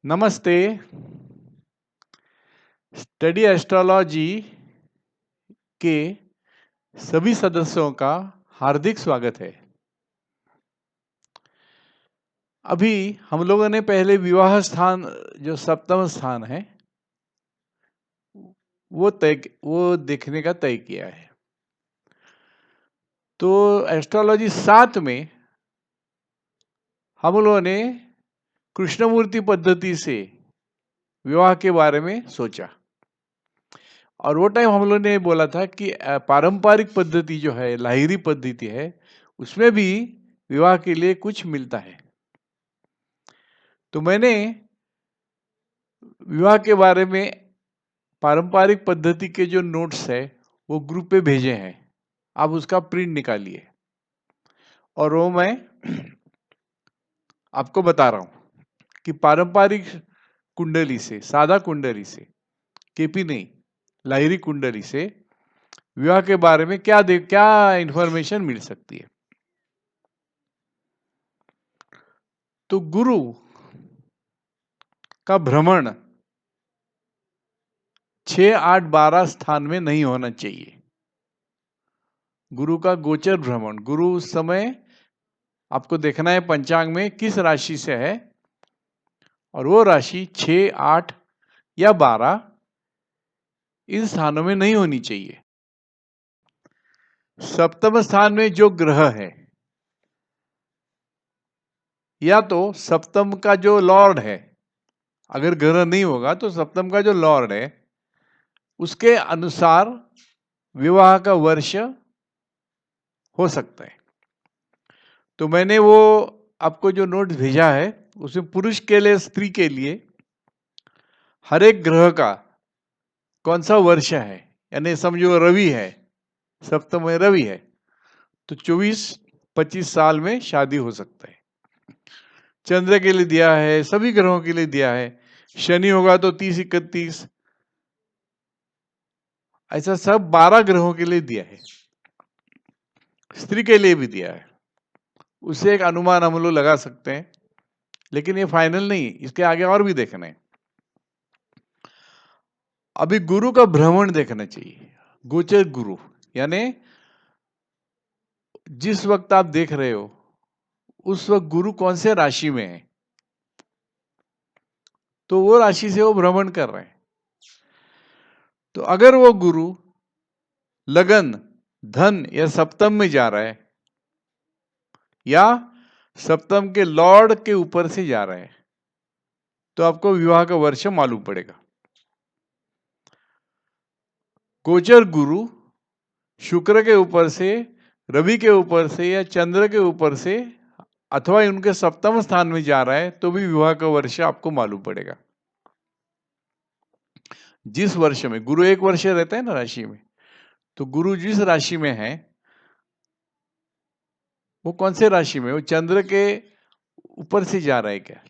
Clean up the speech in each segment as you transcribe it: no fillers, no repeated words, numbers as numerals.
नमस्ते। Study astrology के सभी सदस्यों का हार्दिक स्वागत है। अभी हम लोगों ने पहले विवाह स्थान जो सप्तम स्थान है वो देखने का तय किया है। तो एस्ट्रोलॉजी 7 में हम लोगों ने कृष्णमूर्ति पद्धति से विवाह के बारे में सोचा और वो टाइम हम लोगों ने बोला था कि पारंपरिक पद्धति जो है, लाहिरी पद्धति है, उसमें भी विवाह के लिए कुछ मिलता है। तो मैंने विवाह के बारे में पारंपरिक पद्धति के जो नोट्स है वो ग्रुप पे भेजे हैं। आप उसका प्रिंट निकालिए और वो मैं आपको बता रहा हूं कि पारंपरिक कुंडली से, सादा कुंडली से, केपी नहीं, लाहिरी कुंडली से विवाह के बारे में क्या इंफॉर्मेशन मिल सकती है। तो गुरु का भ्रमण 6, 8, 12 स्थान में नहीं होना चाहिए। गुरु का गोचर भ्रमण, गुरु उस समय आपको देखना है पंचांग में किस राशि से है और वो राशि 6, 8 या 12 इन स्थानों में नहीं होनी चाहिए। सप्तम स्थान में जो ग्रह है या तो सप्तम का जो लॉर्ड है, अगर ग्रह नहीं होगा तो सप्तम का जो लॉर्ड है उसके अनुसार विवाह का वर्ष हो सकता है। तो मैंने वो आपको जो नोट भेजा है उसमें पुरुष के लिए, स्त्री के लिए हर एक ग्रह का कौन सा वर्ष है, यानी समझो रवि है, सप्तम में रवि है तो 24-25 साल में शादी हो सकता है। चंद्र के लिए दिया है, सभी ग्रहों के लिए दिया है। शनि होगा तो 30-31, ऐसा सब 12 ग्रहों के लिए दिया है। स्त्री के लिए भी दिया है। उससे एक अनुमान हम लोग लगा सकते हैं, लेकिन ये फाइनल नहीं, इसके आगे और भी देखना है। अभी गुरु का भ्रमण देखना चाहिए, गोचर गुरु, यानी जिस वक्त आप देख रहे हो उस वक्त गुरु कौन से राशि में है, तो वो राशि से वो भ्रमण कर रहे हैं। तो अगर वो गुरु लगन, धन या सप्तम में जा रहा है या सप्तम के लॉर्ड के ऊपर से जा रहा है तो आपको विवाह का वर्ष मालूम पड़ेगा। गोचर गुरु शुक्र के ऊपर से, रवि के ऊपर से या चंद्र के ऊपर से अथवा उनके सप्तम स्थान में जा रहा है तो भी विवाह का वर्ष आपको मालूम पड़ेगा। जिस वर्ष में गुरु एक वर्ष रहता है ना राशि में, तो गुरु जिस राशि में है वो कौन से राशि में, वो चंद्र के ऊपर से जा रहा है क्या,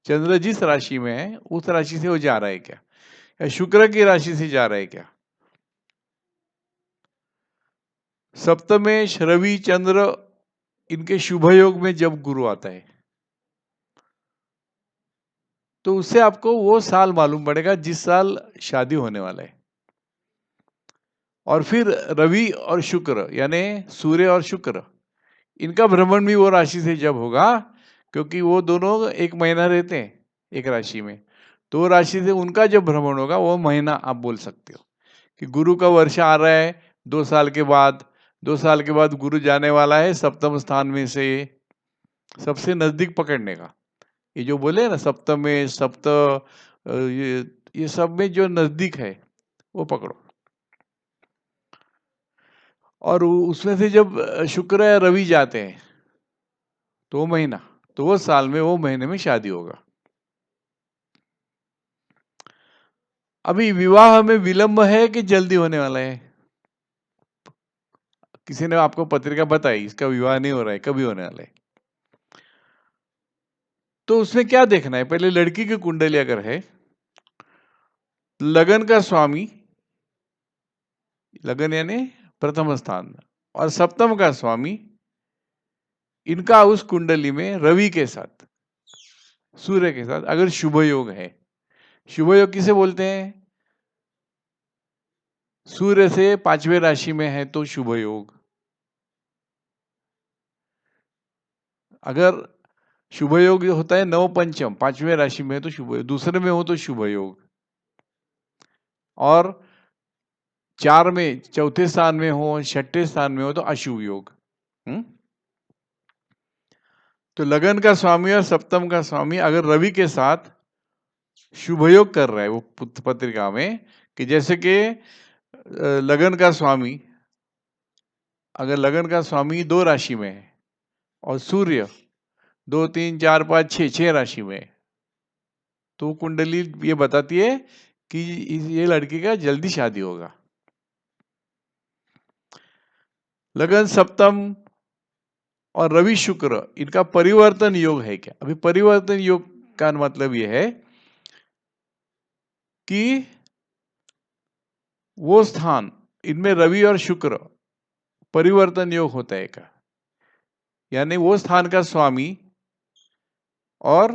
चंद्र जिस राशि में है उस राशि से वो जा रहा है क्या, या शुक्र की राशि से जा रहा है क्या। सप्तमेश, रवि, चंद्र, इनके शुभ योग में जब गुरु आता है तो उससे आपको वो साल मालूम पड़ेगा जिस साल शादी होने वाला है। और फिर रवि और शुक्र यानी सूर्य और शुक्र, इनका भ्रमण भी वो राशि से जब होगा, क्योंकि वो दोनों एक महीना रहते हैं एक राशि में, तो वो राशि से उनका जब भ्रमण होगा वो महीना आप बोल सकते हो कि गुरु का वर्ष आ रहा है 2 साल के बाद। 2 साल के बाद गुरु जाने वाला है सप्तम स्थान में से सबसे नजदीक पकड़ने का। ये जो बोले ना सप्तम में सप्त, ये सब में जो नजदीक है वो पकड़ो। और उसमें से जब शुक्र या रवि जाते हैं तो वो महीना, तो वो साल में, वो महीने में शादी होगा। अभी विवाह में विलंब है कि जल्दी होने वाला है, किसी ने आपको पत्रिका बताई इसका विवाह नहीं हो रहा है, कभी होने वाला है, तो उसमें क्या देखना है। पहले लड़की की कुंडली अगर है, लगन का स्वामी, लगन यानी प्रथम स्थान, और सप्तम का स्वामी, इनका उस कुंडली में रवि के साथ सूर्य के साथ अगर शुभ योग है, शुभ योग किसे बोलते हैं? सूर्य से 5वें राशि में है तो शुभ योग। अगर शुभ योग होता है नव पंचम, 5वें राशि में है तो शुभ योग, दूसरे में हो तो शुभ योग, और 4 में, चौथे स्थान में हो, छठे स्थान में हो तो अशुभ योग। तो लगन का स्वामी और सप्तम का स्वामी अगर रवि के साथ शुभ योग कर रहा है वो पत्रिका में, कि जैसे कि लगन का स्वामी, अगर लगन का स्वामी 2 राशि में है और सूर्य 2, 3, 4, 5, 6 राशि में है, तो कुंडली ये बताती है कि ये लड़की का जल्दी शादी होगा। लगन सप्तम और रवि शुक्र इनका परिवर्तन योग है क्या? अभी परिवर्तन योग का मतलब ये है कि वो स्थान, इनमें रवि और शुक्र परिवर्तन योग होता है क्या, यानी वो स्थान का स्वामी और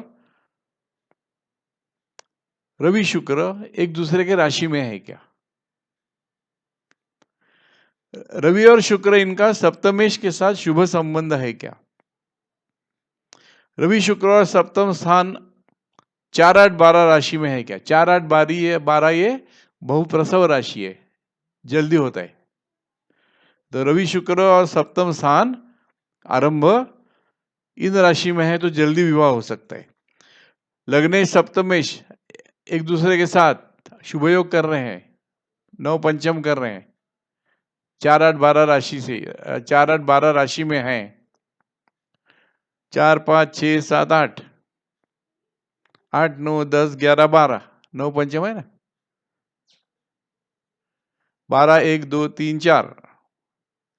रवि शुक्र एक दूसरे के राशि में है क्या? रवि और शुक्र इनका सप्तमेश के साथ शुभ संबंध है क्या? रवि शुक्र और सप्तम स्थान 4, 8, 12 राशि में है क्या? 4, 8, 12 ये बहुप्रसव राशि है, जल्दी होता है। तो रवि शुक्र और सप्तम स्थान आरंभ इन राशि में है तो जल्दी विवाह हो सकता है। लग्नेश सप्तमेश एक दूसरे के साथ शुभ योग कर रहे हैं, नव पंचम कर रहे हैं, 4, 8, 12 राशि से, 4, 8, 12 राशि में है, 4, 5, 6, 7, 8, 8, 9, 10, 11, 12, नव पंचम है ना, 12, 1, 2, 3, 4।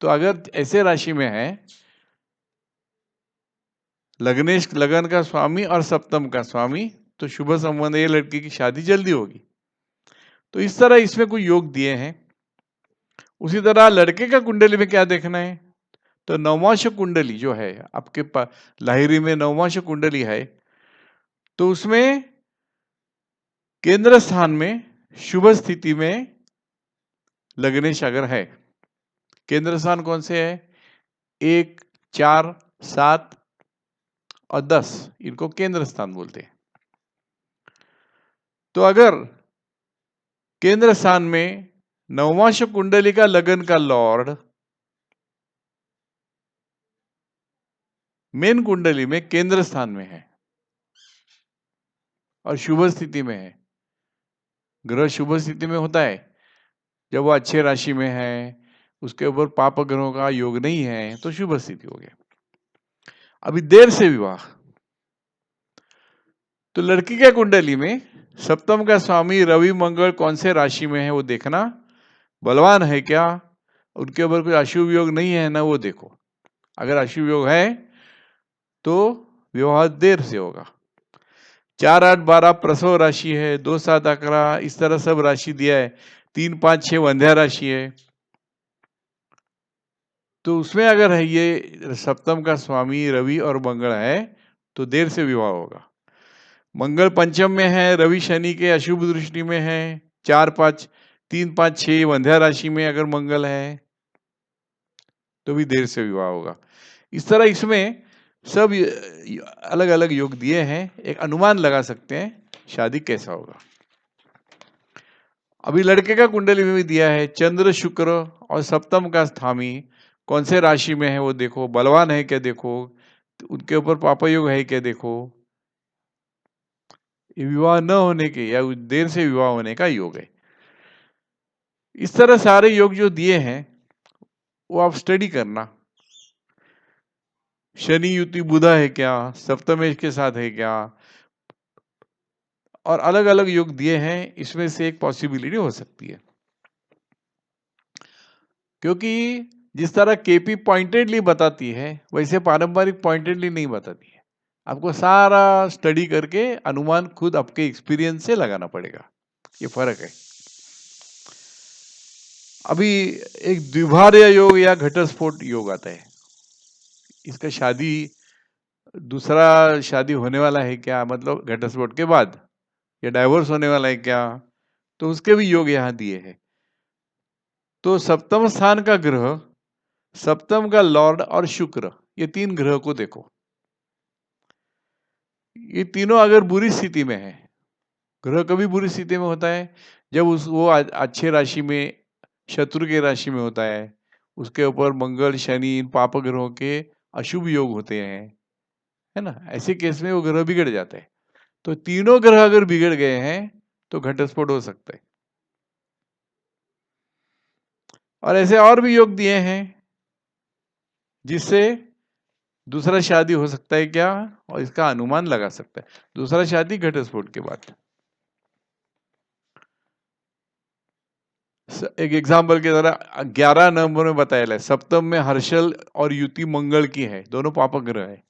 तो अगर ऐसे राशि में है लग्नेश, लगन का स्वामी और सप्तम का स्वामी, तो शुभ संबंध, ये लड़की की शादी जल्दी होगी। तो इस तरह इसमें कोई योग दिए हैं। उसी तरह लड़के का कुंडली में क्या देखना है, तो नवमांश कुंडली जो है आपके पास, लाहिरी में नवमांश कुंडली है, तो उसमें केंद्र स्थान में शुभ स्थिति में लग्नेश अगर है, केंद्र स्थान कौन से है, 1, 4, 7 और 10, इनको केंद्र स्थान बोलते हैं। तो अगर केंद्र स्थान में नवमांश कुंडली का लगन का लॉर्ड मेन कुंडली में केंद्र स्थान में है और शुभ स्थिति में है, ग्रह शुभ स्थिति में होता है जब वो अच्छे राशि में है, उसके ऊपर पाप ग्रहों का योग नहीं है, तो शुभ स्थिति हो गया। अभी देर से विवाह, तो लड़की के कुंडली में सप्तम का स्वामी रवि मंगल कौन से राशि में है वो देखना, बलवान है क्या, उनके ऊपर कोई अशुभ योग नहीं है ना, वो देखो। अगर अशुभ योग है तो विवाह देर से होगा। 4, 8, 12 प्रसव राशि है, 2, 7, 11 इस तरह सब राशि दिया है, 3, 5, 6 वंध्या राशि है, तो उसमें अगर है ये सप्तम का स्वामी रवि और मंगल है तो देर से विवाह होगा। मंगल पंचम में है, रवि शनि के अशुभ दृष्टि में है, 4, 5, 3, 5, 6 वंध्या राशि में अगर मंगल है तो भी देर से विवाह होगा। इस तरह इसमें सब अलग अलग योग दिए हैं, एक अनुमान लगा सकते हैं शादी कैसा होगा। अभी लड़के का कुंडली में भी दिया है, चंद्र शुक्र और सप्तम का स्थामी कौन से राशि में है वो देखो, बलवान है क्या देखो, उनके ऊपर पापा योग है क्या देखो, ये विवाह न होने के या देर से विवाह होने का योग है। इस तरह सारे योग जो दिए हैं वो आप स्टडी करना। शनि युति बुधा है क्या, सप्तमेश के साथ है क्या, और अलग अलग योग दिए हैं, इसमें से एक पॉसिबिलिटी हो सकती है। क्योंकि जिस तरह केपी पॉइंटेडली बताती है वैसे पारंपरिक पॉइंटेडली नहीं बताती है, आपको सारा स्टडी करके अनुमान खुद आपके एक्सपीरियंस से लगाना पड़ेगा, ये फर्क है। अभी एक द्विभार्य योग या घटस्फोट योग आता है, इसका शादी दूसरा शादी होने वाला है क्या, मतलब घटस्फोट के बाद, या डाइवोर्स होने वाला है क्या, तो उसके भी योग यहाँ दिए हैं। तो सप्तम स्थान का ग्रह, सप्तम का लॉर्ड और शुक्र, ये 3 ग्रह को देखो। ये तीनों अगर बुरी स्थिति में है, ग्रह कभी बुरी स्थिति में होता है जब वो अच्छे राशि में, शत्रु के राशि में होता है, उसके ऊपर मंगल शनि इन पाप ग्रहों के अशुभ योग होते हैं, है ना। ऐसे केस में वो ग्रह बिगड़ जाता है। तो तीनों ग्रह अगर बिगड़ गए हैं तो घटस्फोट हो सकता है। और ऐसे और भी योग दिए हैं जिससे दूसरा शादी हो सकता है क्या, और इसका अनुमान लगा सकता है। दूसरा शादी घटस्फोट के बाद। एक एग्जाम्पल की तरह 11 नंबर में बताया है, सप्तम में हर्षल और युति मंगल की है, दोनों पापक ग्रह है।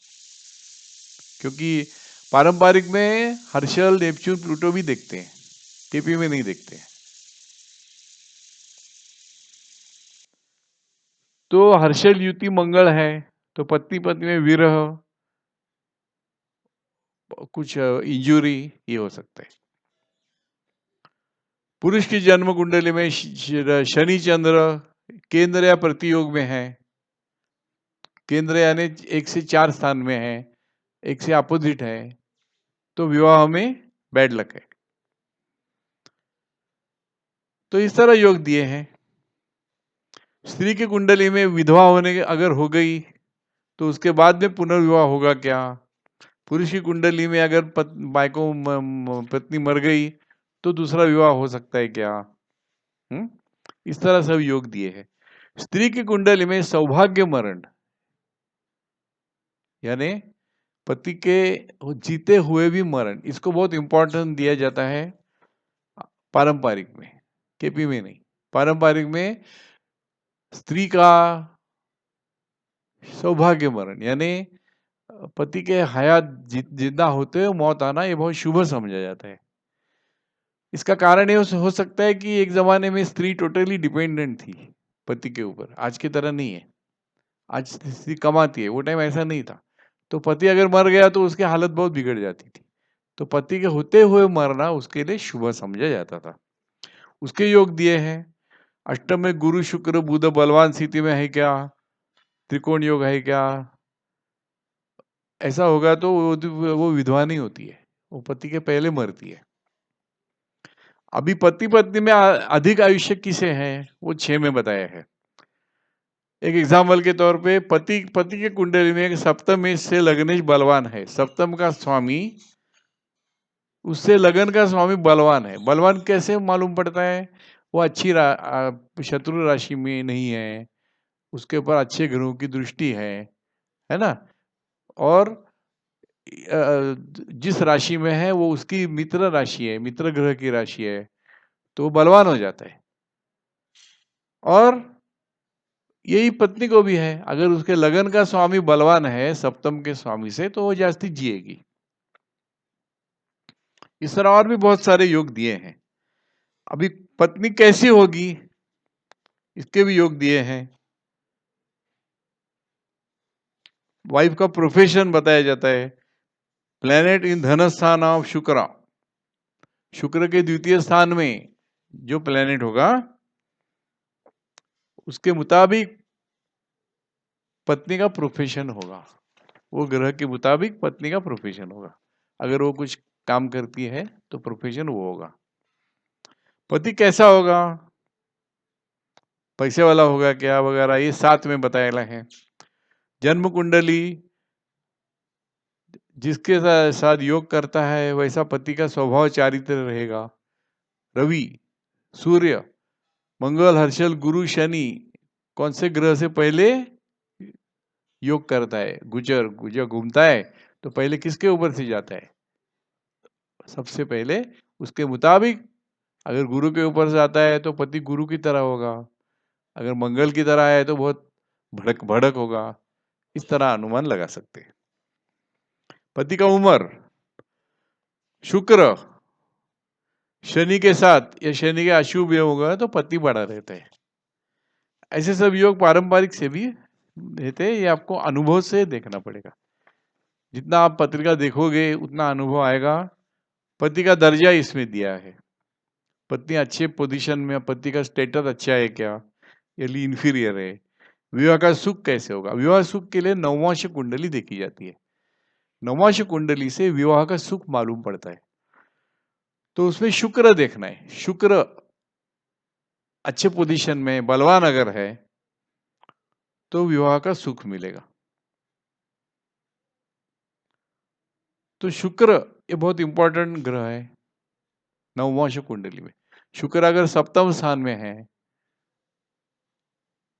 क्योंकि पारंपरिक में हर्षल नेपच्यून प्लूटो भी देखते हैं, केपी में नहीं देखते हैं। तो हर्षल युति मंगल है तो पत्नी पत्नी में विरह, कुछ इंजुरी, ये हो सकता है। पुरुष की जन्म कुंडली में शनि चंद्र केंद्र या प्रतियोग में है, केंद्र यानी 1 से 4 स्थान में है, 1 से अपोजिट है, तो विवाह में बैड लक है। तो इस तरह योग दिए हैं। स्त्री की कुंडली में विधवा होने के अगर हो गई तो उसके बाद में पुनर्विवाह होगा क्या। पुरुष की कुंडली में अगर पत्नी मर गई तो दूसरा विवाह हो सकता है क्या। इस तरह सब योग दिए हैं। स्त्री की कुंडली में सौभाग्य मरण, यानी पति के जीते हुए भी मरण, इसको बहुत इंपॉर्टेंट दिया जाता है पारंपरिक में, केपी में नहीं। पारंपरिक में स्त्री का सौभाग्य मरण यानी पति के हयात जिंदा होते हुए मौत आना, ये बहुत शुभ समझा जाता है। इसका कारण ये हो सकता है कि एक जमाने में स्त्री टोटली डिपेंडेंट थी पति के ऊपर, आज की तरह नहीं है। आज स्त्री कमाती है, वो टाइम ऐसा नहीं था। तो पति अगर मर गया तो उसकी हालत बहुत बिगड़ जाती थी। तो पति के होते हुए मरना उसके लिए शुभ समझा जाता था। उसके योग दिए हैं। अष्टम में गुरु शुक्र बुध बलवान स्थिति में है क्या, त्रिकोण योग है क्या। ऐसा होगा तो वो विधवा नहीं होती है, वो पति के पहले मरती है। अभी पति पत्नी में अधिक आयुष्य किसे है, वो 6 में बताया है। एक एग्जाम्पल के तौर पे पति के कुंडली में एक सप्तम से लग्नेश बलवान है, सप्तम का स्वामी, उससे लगन का स्वामी बलवान है। बलवान कैसे मालूम पड़ता है, वो अच्छी शत्रु राशि में नहीं है, उसके ऊपर अच्छे ग्रहों की दृष्टि है ना। और जिस राशि में है वो उसकी मित्र राशि है, मित्र ग्रह की राशि है, तो वो बलवान हो जाता है। और यही पत्नी को भी है, अगर उसके लगन का स्वामी बलवान है सप्तम के स्वामी से, तो वो जास्ती जिएगी। इस तरह और भी बहुत सारे योग दिए हैं। अभी पत्नी कैसी होगी, इसके भी योग दिए हैं। वाइफ का प्रोफेशन बताया जाता है। प्लेनेट इन धन स्थान ऑफ शुक्र, शुक्र के द्वितीय स्थान में जो प्लेनेट होगा उसके मुताबिक पत्नी का प्रोफेशन होगा, वो ग्रह के मुताबिक पत्नी का प्रोफेशन होगा। अगर वो कुछ काम करती है तो प्रोफेशन वो होगा। पति कैसा होगा, पैसे वाला होगा क्या वगैरह, ये 7 में बताया है। जन्म कुंडली जिसके साथ योग करता है वैसा पति का स्वभाव चारित्र रहेगा। रवि, सूर्य, मंगल, हर्षल, गुरु, शनि कौन से ग्रह से पहले योग करता है, गुजर गुजर घूमता है तो पहले किसके ऊपर से जाता है, सबसे पहले उसके मुताबिक। अगर गुरु के ऊपर से आता है तो पति गुरु की तरह होगा, अगर मंगल की तरह है तो बहुत भड़क भड़क होगा। इस तरह अनुमान लगा सकते हैं। पति का उम्र, शुक्र शनि के साथ या शनि के अशुभ योग होगा तो पति बड़ा रहता है। ऐसे सब योग पारंपरिक से भी रहते हैं, ये आपको अनुभव से देखना पड़ेगा। जितना आप पत्रिका देखोगे उतना अनुभव आएगा। पति का दर्जा इसमें दिया है, पत्नी अच्छे पोजीशन में, पति का स्टेटस अच्छा है क्या, या इंफीरियर है, विवाह का सुख कैसे होगा। विवाह सुख के लिए नवमांश कुंडली देखी जाती है, नवमांश कुंडली से विवाह का सुख मालूम पड़ता है। तो उसमें शुक्र देखना है, शुक्र अच्छे पोजीशन में बलवान अगर है तो विवाह का सुख मिलेगा। तो शुक्र ये बहुत इंपॉर्टेंट ग्रह है नवमांश कुंडली में। शुक्र अगर सप्तम स्थान में है,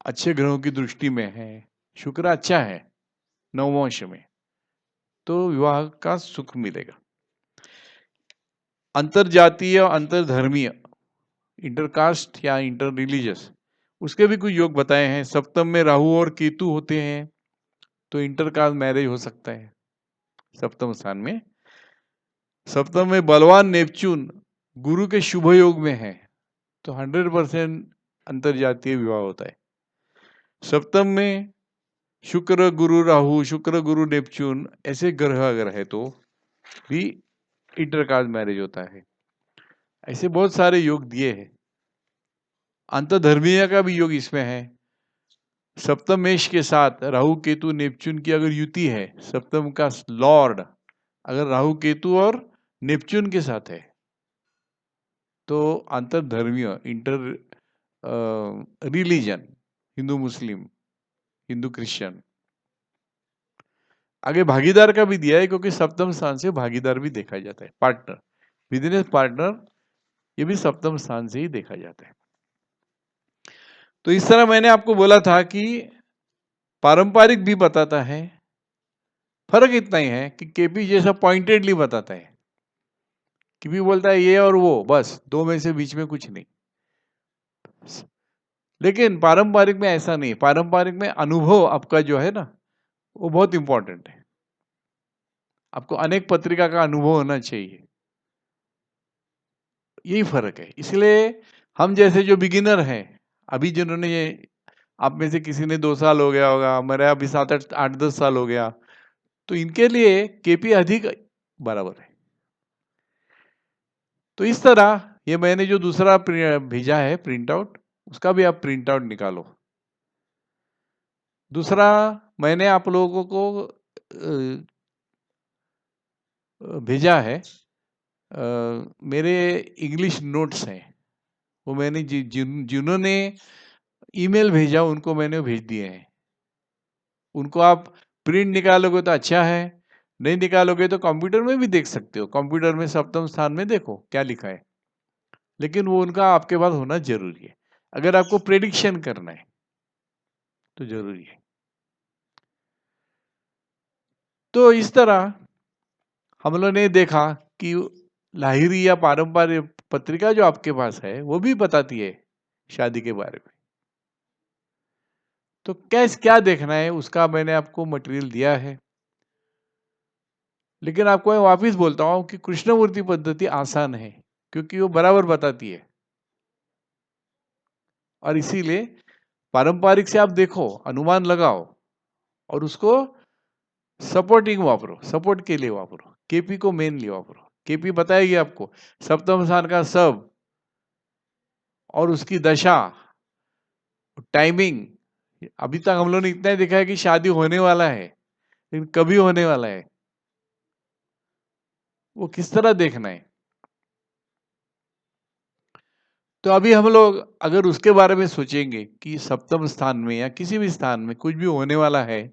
अच्छे ग्रहों की दृष्टि में है, शुक्र अच्छा है नवमांश में, तो विवाह का सुख मिलेगा। अंतरजातीय, अंतरधर्मीय, इंटरकास्ट या इंटर रिलीजियस, उसके भी कुछ योग बताए हैं। सप्तम में राहु और केतु होते हैं तो इंटरकास्ट मैरिज हो सकता है सप्तम स्थान में। सप्तम में बलवान नेपच्यून गुरु के शुभ योग में है तो 100% अंतरजातीय विवाह होता है। सप्तम में शुक्र गुरु राहु, शुक्र गुरु नेपच्यून ऐसे ग्रह अगर है तो भी इंटरकास्ट मैरिज होता है। ऐसे बहुत सारे योग दिए हैं। अंतधर्मीय का भी योग इसमें है। सप्तम मेष के साथ राहु केतु नेपच्यून की अगर युति है, सप्तम का लॉर्ड अगर राहु केतु और नेपच्यून के साथ है तो अंतरधर्मीय, इंटर रिलीजन, हिंदू मुस्लिम, हिंदू क्रिश्चियन। आगे भागीदार का भी दिया है क्योंकि सप्तम स्थान से भागीदार भी देखा जाता है, पार्टनर, बिजनेस पार्टनर, ये भी सप्तम स्थान से ही देखा जाता है। तो इस तरह मैंने आपको बोला था कि पारंपरिक भी बताता है, फर्क इतना ही है कि केपी जैसा पॉइंटेडली बताता है, केपी बोलता है ये और वो, बस दो में से बीच में कुछ नहीं। लेकिन पारंपरिक में ऐसा नहीं, पारंपरिक में अनुभव आपका जो है ना वो बहुत इंपॉर्टेंट है। आपको अनेक पत्रिका का अनुभव होना चाहिए, यही फर्क है। इसलिए हम जैसे जो बिगिनर हैं, अभी जिन्होंने ये, आप में से किसी ने 2 साल हो गया होगा, मेरा अभी 7-8-10 साल हो गया, तो इनके लिए केपी अधिक बराबर है। तो इस तरह ये मैंने जो दूसरा भेजा है प्रिंट आउट, उसका भी आप प्रिंट आउट निकालो। दूसरा मैंने आप लोगों को भेजा है, मेरे इंग्लिश नोट्स हैं, वो मैंने जिन्होंने ईमेल भेजा उनको मैंने भेज दिए हैं। उनको आप प्रिंट निकालोगे तो अच्छा है, नहीं निकालोगे तो कंप्यूटर में भी देख सकते हो। कंप्यूटर में सप्तम स्थान में देखो क्या लिखा है, लेकिन वो उनका आपके पास होना जरूरी है अगर आपको प्रेडिक्शन करना है तो जरूरी है। तो इस तरह हम लोगों ने देखा कि लाहिरी या पारंपरिक पत्रिका जो आपके पास है वो भी बताती है शादी के बारे में। तो क्या देखना है उसका मैंने आपको मटेरियल दिया है, लेकिन आपको मैं वापिस बोलता हूं कि कृष्णमूर्ति पद्धति आसान है क्योंकि वो बराबर बताती है, और इसीलिए पारंपरिक से आप देखो, अनुमान लगाओ और उसको सपोर्टिंग वापरो, सपोर्ट के लिए वापरो, केपी को मेनली वापरो। केपी बताएगी आपको सप्तम स्थान का सब और उसकी दशा, टाइमिंग। अभी तक हम लोगों ने इतना ही देखा है कि शादी होने वाला है, लेकिन कभी होने वाला है वो किस तरह देखना है। तो अभी हम लोग अगर उसके बारे में सोचेंगे कि सप्तम स्थान में या किसी भी स्थान में कुछ भी होने वाला है,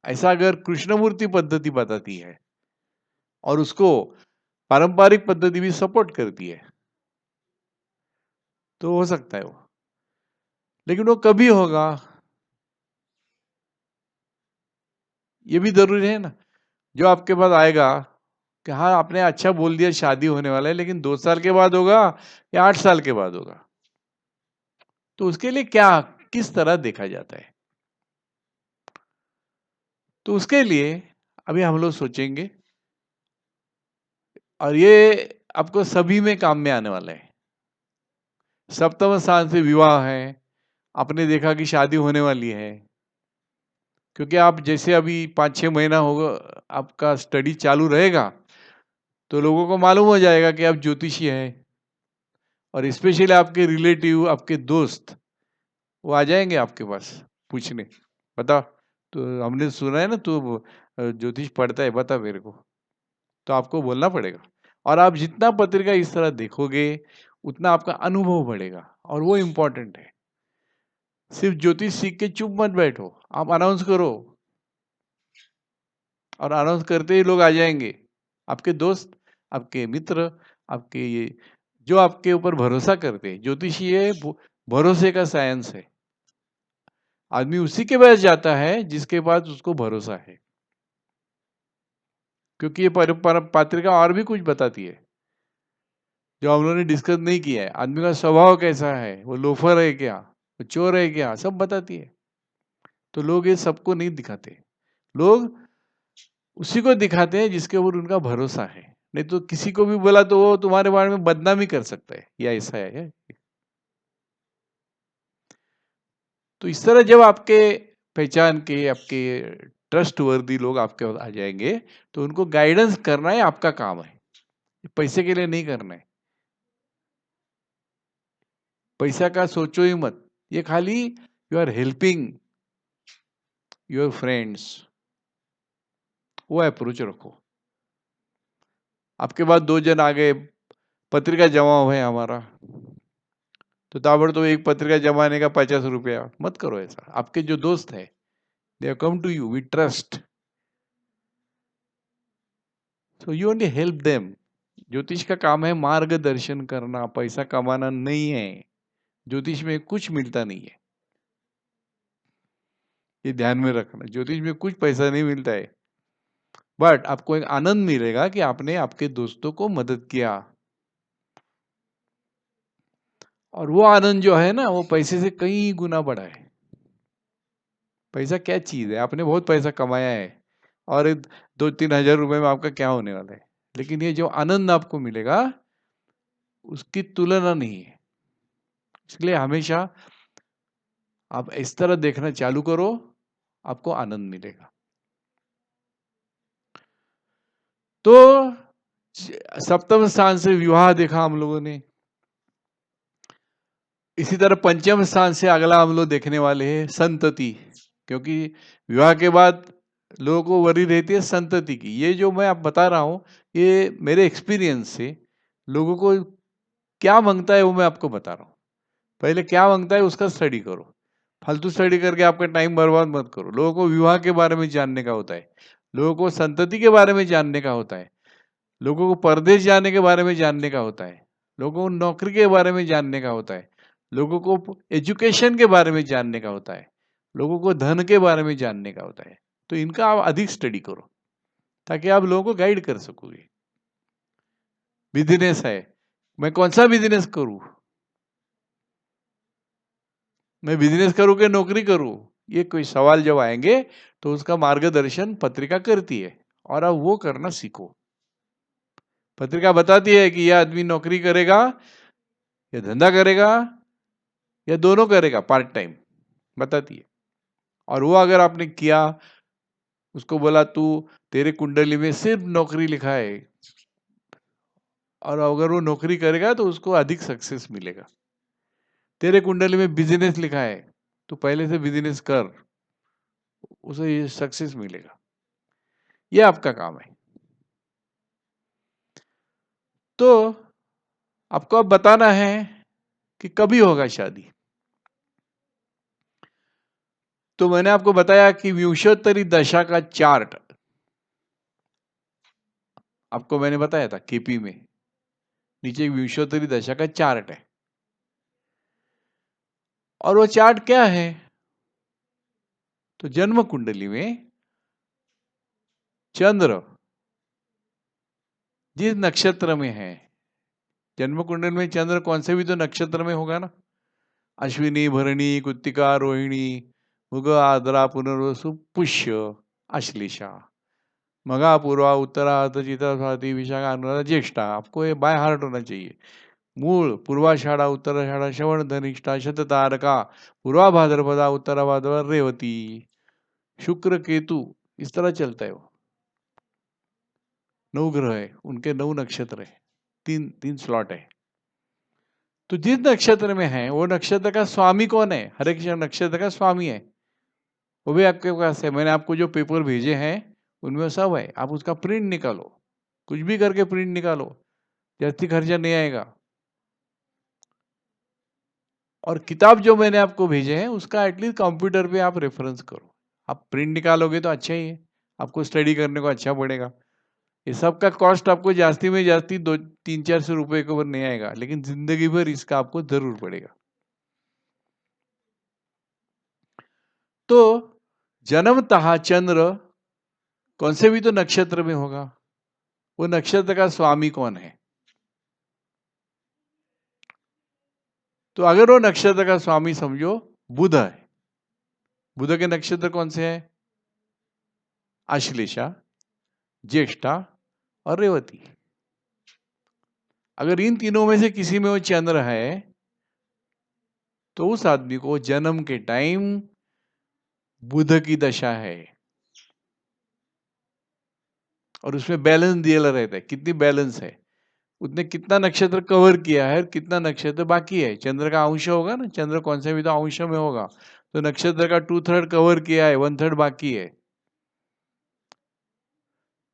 ऐसा अगर कृष्णमूर्ति पद्धति बताती है और उसको पारंपरिक पद्धति भी सपोर्ट करती है तो हो सकता है वो, लेकिन वो कभी होगा ये भी जरूरी है ना। जो आपके पास आएगा कि हाँ आपने अच्छा बोल दिया शादी होने वाला है, लेकिन 2 साल के बाद होगा या 8 साल के बाद होगा, तो उसके लिए क्या, किस तरह देखा जाता है। तो उसके लिए अभी हम लोग सोचेंगे, और ये आपको सभी में काम में आने वाला है। सप्तम स्थान से विवाह है, आपने देखा कि शादी होने वाली है, क्योंकि आप जैसे अभी 5-6 महीना होगा आपका स्टडी चालू रहेगा, तो लोगों को मालूम हो जाएगा कि आप ज्योतिषी हैं, और स्पेशली आपके रिलेटिव, आपके दोस्त, वो आ जाएंगे आपके पास पूछने, बता तो हमने सुना है ना तू ज्योतिष पढ़ता है, बता मेरे को। तो आपको बोलना पड़ेगा, और आप जितना पत्रिका इस तरह देखोगे उतना आपका अनुभव बढ़ेगा, और वो इम्पोर्टेंट है। सिर्फ ज्योतिष सीख के चुप मत बैठो, आप अनाउंस करो, और अनाउंस करते ही लोग आ जाएंगे, आपके दोस्त, आपके मित्र, आपके ये जो आपके ऊपर भरोसा करते हैं। ज्योतिषी ये भरोसे का साइंस है। आदमी उसी के पास जाता है जिसके पास उसको भरोसा है, क्योंकि ये पत्रिका और भी कुछ बताती है जो हम लोगों ने डिस्कस नहीं किया है। आदमी का स्वभाव कैसा है, वो लोफर है क्या, वो चोर है क्या, सब बताती है। तो लोग ये सबको नहीं दिखाते, लोग उसी को दिखाते हैं जिसके ऊपर उनका भरोसा है। नहीं तो किसी को भी बोला तो वो तुम्हारे बारे में बदनामी कर सकता है, या ऐसा है। तो इस तरह जब आपके पहचान के, आपके ट्रस्ट वर्दी लोग आपके आ जाएंगे, तो उनको गाइडेंस करना है आपका काम है, पैसे के लिए नहीं करना है। पैसा का सोचो ही मत, ये खाली you are helping your friends, वो अप्रोच रखो। आपके बाद 2 जन आ गए, पत्रिका जमा है हमारा, तो ताबड़तोड़ एक पत्रिका जमाने का 50 रुपया मत करो ऐसा। आपके जो दोस्त है, they come to you with trust, so you only help them. ज्योतिष का काम है मार्गदर्शन करना, पैसा कमाना नहीं है। ज्योतिष में कुछ मिलता नहीं है, ये ध्यान में रखना। ज्योतिष में कुछ पैसा नहीं मिलता है, बट आपको एक आनंद मिलेगा कि आपने आपके दोस्तों को मदद किया, और वो आनंद जो है ना, वो पैसे से कई गुना बड़ा है। पैसा क्या चीज है, आपने बहुत पैसा कमाया है, और 2-3 हजार रुपए में आपका क्या होने वाला है, लेकिन ये जो आनंद आपको मिलेगा उसकी तुलना नहीं है। इसलिए हमेशा आप इस तरह देखना चालू करो, आपको आनंद मिलेगा। तो सप्तम स्थान से विवाह देखा हम लोगों ने, इसी तरह पंचम स्थान से अगला हम लोग देखने वाले हैं संतति, क्योंकि विवाह के बाद लोगों को वरी रहती है संतति की। ये जो मैं आप बता रहा हूं, ये मेरे एक्सपीरियंस से लोगों को क्या मांगता है वो मैं आपको बता रहा हूँ। पहले क्या मांगता है उसका स्टडी करो, फालतू स्टडी करके आपका टाइम बर्बाद मत करो। लोगों को विवाह के बारे में जानने का होता है, लोगों को संतति के बारे में जानने का होता है, लोगों को परदेश जाने के बारे में जानने का होता है, लोगों को नौकरी के बारे में जानने का होता है, लोगों को एजुकेशन के बारे में जानने का होता है, लोगों को धन के बारे में जानने का होता है। तो इनका आप अधिक स्टडी करो, ताकि आप लोगों को गाइड कर सकोगे। बिजनेस है, मैं कौन सा बिजनेस करूं, मैं बिजनेस करूं कि नौकरी करूं, ये कोई सवाल जब आएंगे तो उसका मार्गदर्शन पत्रिका करती है, और अब वो करना सीखो। पत्रिका बताती है कि यह आदमी नौकरी करेगा या धंधा करेगा या दोनों करेगा, पार्ट टाइम बताती है। और वो अगर आपने किया, उसको बोला तू तेरे कुंडली में सिर्फ नौकरी लिखा है, और अगर वो नौकरी करेगा तो उसको अधिक सक्सेस मिलेगा। तेरे कुंडली में बिजनेस लिखा है, तो पहले से बिजनेस कर, उसे ये सक्सेस मिलेगा। ये आपका काम है। तो आपको अब बताना है कि कभी होगा शादी। तो मैंने आपको बताया कि विंशोत्तरी दशा का चार्ट आपको मैंने बताया था केपी में, नीचे विंशोत्तरी दशा का चार्ट है। और वो चार्ट क्या है, तो जन्म कुंडली में चंद्र जिस नक्षत्र में है, जन्म कुंडली में चंद्र कौन से भी तो नक्षत्र में होगा ना, अश्विनी, भरणी, कृत्तिका, रोहिणी, मृग, आर्द्रा, पुनर्वसु, पुष्य, आश्लेषा, मघा, पूर्वा, उत्तरा, चित्रा, स्वाति, विशाखा, अनुराधा, ज्येष्ठा। आपको ये बाय हार्ट होना चाहिए। मूल, पूर्वाषाढ़ा, उत्तराषाढ़ा, श्रवण, धनिष्ठा, शततारका, पूर्वा भाद्रपदा, उत्तरा भाद्रपदा, रेवती, शुक्र, केतु, इस तरह चलता है वो। 9 ग्रह है, उनके 9 नक्षत्र है, तीन स्लॉट है। तो जिस नक्षत्र में है वो नक्षत्र का स्वामी कौन है? हर एक नक्षत्र का स्वामी है, वो भी आपके पास है। मैंने आपको जो पेपर भेजे हैं उनमें सब है, आप उसका प्रिंट निकालो, कुछ भी करके प्रिंट निकालो, जास्ती खर्चा नहीं आएगा। और किताब जो मैंने आपको भेजे हैं उसका एटलीस्ट कंप्यूटर पे आप रेफरेंस करो। आप प्रिंट निकालोगे तो अच्छा ही है, आपको स्टडी करने को अच्छा पड़ेगा। ये सब का कॉस्ट आपको जास्ती में जास्ती 200-300-400 रुपए के ऊपर नहीं आएगा, लेकिन जिंदगी भर इसका आपको जरूर पड़ेगा। तो जन्मतः चंद्र कौन से भी तो नक्षत्र में होगा, वो नक्षत्र का स्वामी कौन है? तो अगर वो नक्षत्र का स्वामी समझो बुध है, बुध के नक्षत्र कौन से हैं? आश्लेषा, ज्येष्ठा और रेवती। अगर इन तीनों में से किसी में वो चंद्र है तो उस आदमी को जन्म के टाइम बुध की दशा है, और उसमें बैलेंस दिया रहता है, कितनी बैलेंस है, उसने कितना नक्षत्र कवर किया है और कितना नक्षत्र बाकी है। चंद्र का अंश होगा ना, चंद्र कौन से भी तो अंश में होगा, तो नक्षत्र का 2/3 कवर किया है, 1/3 बाकी है।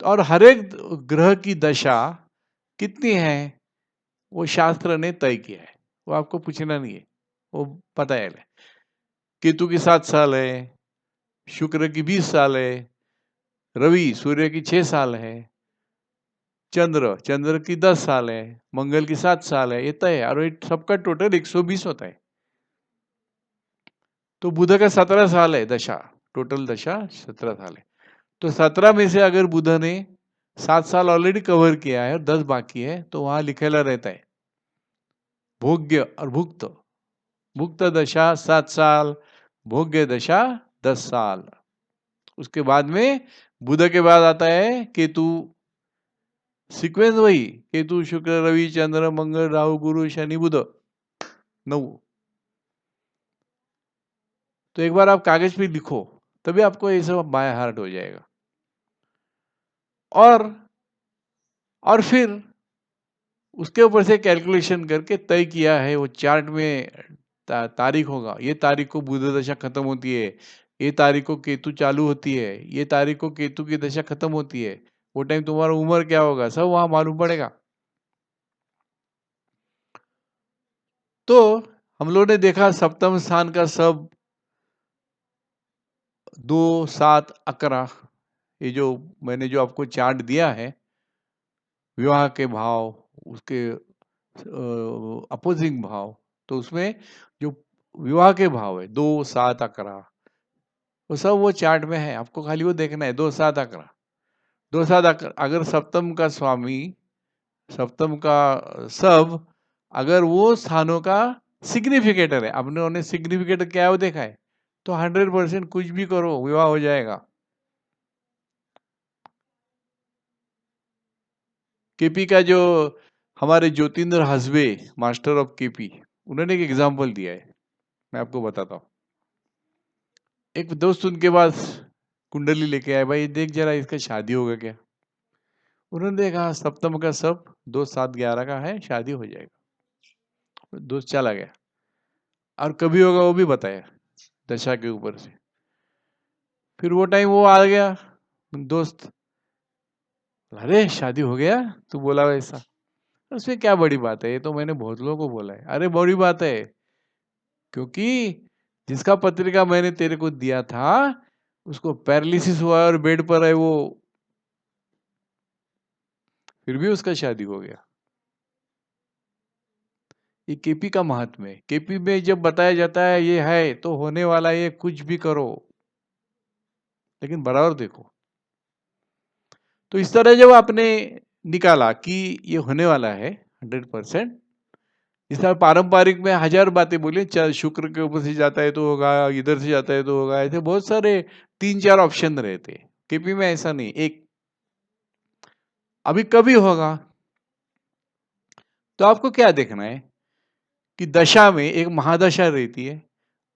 और हर एक ग्रह की दशा कितनी है वो शास्त्र ने तय किया है, वो आपको पूछना नहीं है, वो पता है। केतु की 7 साल है, शुक्र की 20 साल है, रवि सूर्य की 6 साल है, चंद्र की 10 साल है, मंगल की 7 साल है, ये तय है। और सबका टोटल 120 होता है। तो बुध का 17 साल है दशा, टोटल दशा 17 साल है। तो 17 में से अगर बुध ने 7 साल ऑलरेडी कवर किया है और 10 बाकी है, तो वहां लिखेला रहता है भोग्य और भुक्त। भुक्त दशा 7 साल, भोग्य दशा 10 साल। उसके बाद में बुध के बाद आता है केतु, सीक्वेंस वही, केतु शुक्र रवि चंद्र मंगल राहु गुरु शनि बुध, 9। तो एक बार आप कागज पे लिखो, तभी आपको ये सब बाय हार्ट हो जाएगा। और फिर उसके ऊपर से कैलकुलेशन करके तय किया है, वो चार्ट में तारीख होगा, ये तारीख को बुध दशा खत्म होती है, ये तारीख को केतु चालू होती है, ये तारीख को केतु की दशा खत्म होती है, वो टाइम तुम्हारा उम्र क्या होगा सब वहां मालूम पड़ेगा। तो हम लोग ने देखा सप्तम स्थान का सब 2, 7, 11, ये जो मैंने जो आपको चार्ट दिया है विवाह के भाव, उसके अपोजिंग भाव, तो उसमें जो विवाह के भाव है 2, 7, 11, वो सब वो चार्ट में है, आपको खाली वो देखना है 2, 7, 11, 2, 7, 11। अगर सप्तम का स्वामी, सप्तम का सब, अगर वो स्थानों का सिग्निफिकेटर है, आपने उन्हें सिग्निफिकेटर क्या है वो देखा है, तो 100% कुछ भी करो विवाह हो जाएगा। केपी का जो हमारे Jyotindra Hasbe, master of KP, उन्होंने एक एग्जाम्पल दिया है, मैं आपको बताता हूँ। एक दोस्त उनके पास कुंडली लेके आए, भाई देख जरा इसका शादी होगा क्या। उन्होंने देखा सप्तम का सब 2, 7, 11 का है, शादी हो जाएगा। दोस्त चला गया, और कभी होगा वो भी बताया दशा के ऊपर से। फिर वो टाइम वो आ गया दोस्त, अरे शादी हो गया, तू बोला वैसा, उसमें क्या बड़ी बात है, ये तो मैंने बहुत लोगों को बोला है। अरे बड़ी बात है, क्योंकि जिसका पत्रिका मैंने तेरे को दिया था उसको पैरालिसिस हुआ और बेड पर है वो, फिर भी उसका शादी हो गया। ये केपी का महात्म्य है। केपी में जब बताया जाता है ये है तो होने वाला है, ये कुछ भी करो, लेकिन बराबर देखो। तो इस तरह जब आपने निकाला कि ये होने वाला है 100%, इस तरह पारंपरिक में 1000 बातें बोली, चल शुक्र के ऊपर से जाता है तो होगा, इधर से जाता है तो होगा, ऐसे बहुत सारे 3-4 ऑप्शन रहते। केपी में ऐसा नहीं, एक अभी कभी होगा। तो आपको क्या देखना है कि दशा में एक महादशा रहती है,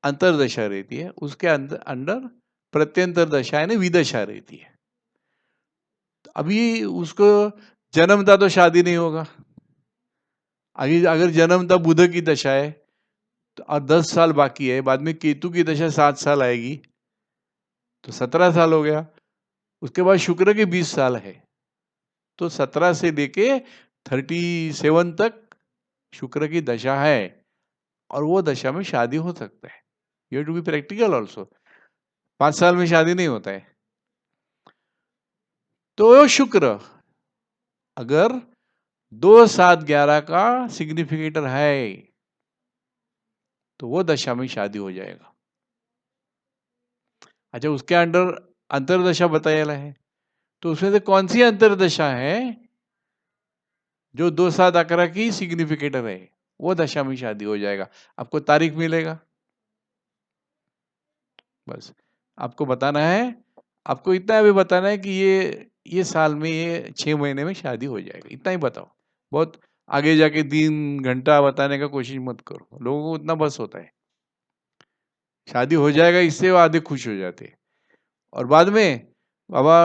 अंतरदशा रहती है, उसके अंदर अंदर प्रत्यंतर दशा यानी विदशा रहती है। अभी उसको जन्मता तो शादी नहीं होगा। अगर जन्मता बुध की दशा है तो 10 साल बाकी है, बाद में केतु की दशा 7 साल आएगी तो 17 साल हो गया। उसके बाद शुक्र के 20 साल है, तो 17 से लेके 37 तक शुक्र की दशा है और वो दशा में शादी हो सकता है। You have to be practical also. 5 साल में शादी नहीं होता है। तो शुक्र अगर 2, 7, 11 का सिग्निफिकेटर है तो वो दशा में शादी हो जाएगा। अच्छा, उसके अंडर अंतरदशा बताया है, तो उसमें से कौन सी अंतरदशा है जो 2, 7, 11 की सिग्निफिकेटर है, वो दशा में शादी हो जाएगा। आपको तारीख मिलेगा, बस आपको बताना है। आपको इतना भी बताना है कि ये साल में, ये 6 महीने में शादी हो जाएगा, इतना ही बताओ। बहुत आगे जाके 3 घंटा बताने का कोशिश मत करो, लोगों को उतना बस होता है। शादी हो जाएगा इससे वो आधे खुश हो जाते हैं। और बाद में बाबा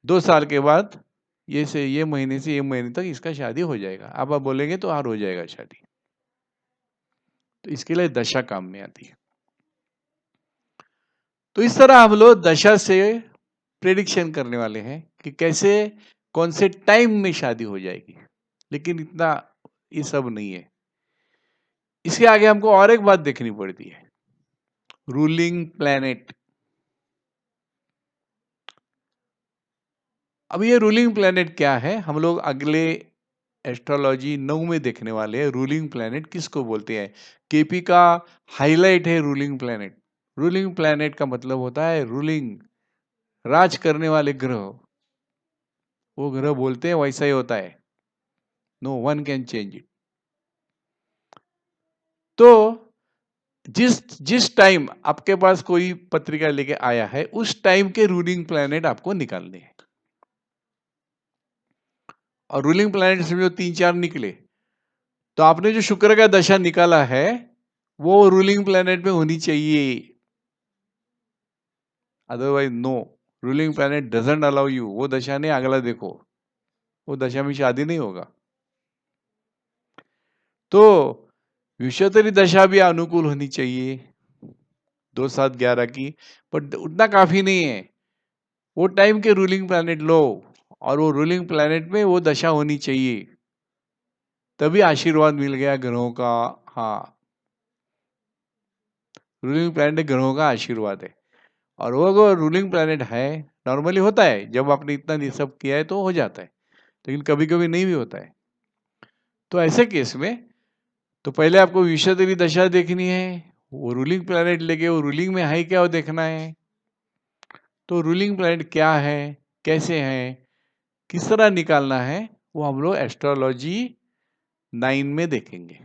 2 साल के बाद ये महीने से ये महीने तक इसका शादी हो जाएगा, आप बोलेंगे तो हो जाएगा शादी। तो इसके लिए दशा काम में आती है। तो इस तरह हम लोग दशा से प्रेडिक्शन करने वाले हैं कि कैसे कौन से टाइम में शादी हो जाएगी, लेकिन इतना ये सब नहीं है। इसके आगे हमको और एक बात देखनी पड़ती है, रूलिंग प्लैनेट। अब ये रूलिंग प्लैनेट क्या है, हम लोग अगले एस्ट्रोलॉजी 9 में देखने वाले हैं। रूलिंग प्लैनेट किसको बोलते हैं, केपी का हाईलाइट है रूलिंग प्लैनेट। रूलिंग प्लैनेट का मतलब होता है रूलिंग, राज करने वाले ग्रह। वो ग्रह बोलते हैं वैसा ही होता है, no one can change it. तो जिस टाइम आपके पास कोई पत्रिका लेके आया है, उस टाइम के रूलिंग प्लैनेट आपको निकालने हैं। और रूलिंग प्लैनेट समझो 3-4 निकले, तो आपने जो शुक्र का दशा निकाला है वो रूलिंग प्लैनेट में होनी चाहिए, otherwise no, ruling planet doesn't allow you. वो दशा ने अगला देखो, वो दशा में शादी नहीं होगा। तो विषयतरी दशा भी अनुकूल होनी चाहिए 2, 7, 11 की, पर उतना काफी नहीं है। वो टाइम के रूलिंग प्लैनेट लो और वो रूलिंग प्लैनेट में वो दशा होनी चाहिए, तभी आशीर्वाद मिल गया ग्रहों का। हाँ, रूलिंग प्लैनेट ग्रहों का आशीर्वाद है। और वो अगर रूलिंग प्लैनेट है, नॉर्मली होता है जब आपने इतना ये सब किया है तो हो जाता है, लेकिन कभी कभी नहीं भी होता है। तो ऐसे केस में तो पहले आपको विषयतरी दशा देखनी है, वो रूलिंग प्लैनेट लेके वो रूलिंग में है क्या वो देखना है। तो रूलिंग प्लैनेट क्या है, कैसे है, किस तरह निकालना है, वो हम लोग एस्ट्रोलॉजी 9 में देखेंगे।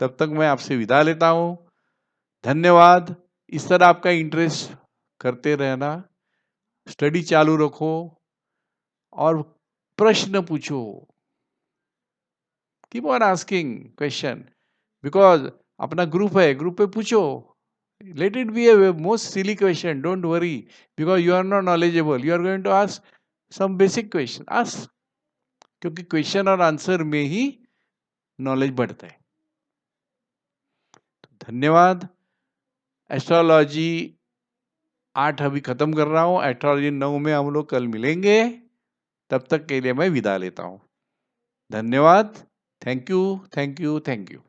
तब तक मैं आपसे विदा लेता हूँ। धन्यवाद। इस तरह आपका इंटरेस्ट करते रहना, स्टडी चालू रखो और प्रश्न पूछो। Keep on asking question, because अपना ग्रुप है, ग्रुप पे पूछो। Let it be a most silly question, don't worry, because you are not knowledgeable, you are going to ask some basic question, ask. क्योंकि क्वेश्चन और answer में ही knowledge बढ़ता है। तो धन्यवाद। एस्ट्रोलॉजी 8 अभी खत्म कर रहा हूँ, एस्ट्रोलॉजी 9 में हम लोग कल मिलेंगे। तब तक के लिए मैं विदा लेता हूँ। धन्यवाद। Thank you, thank you, thank you.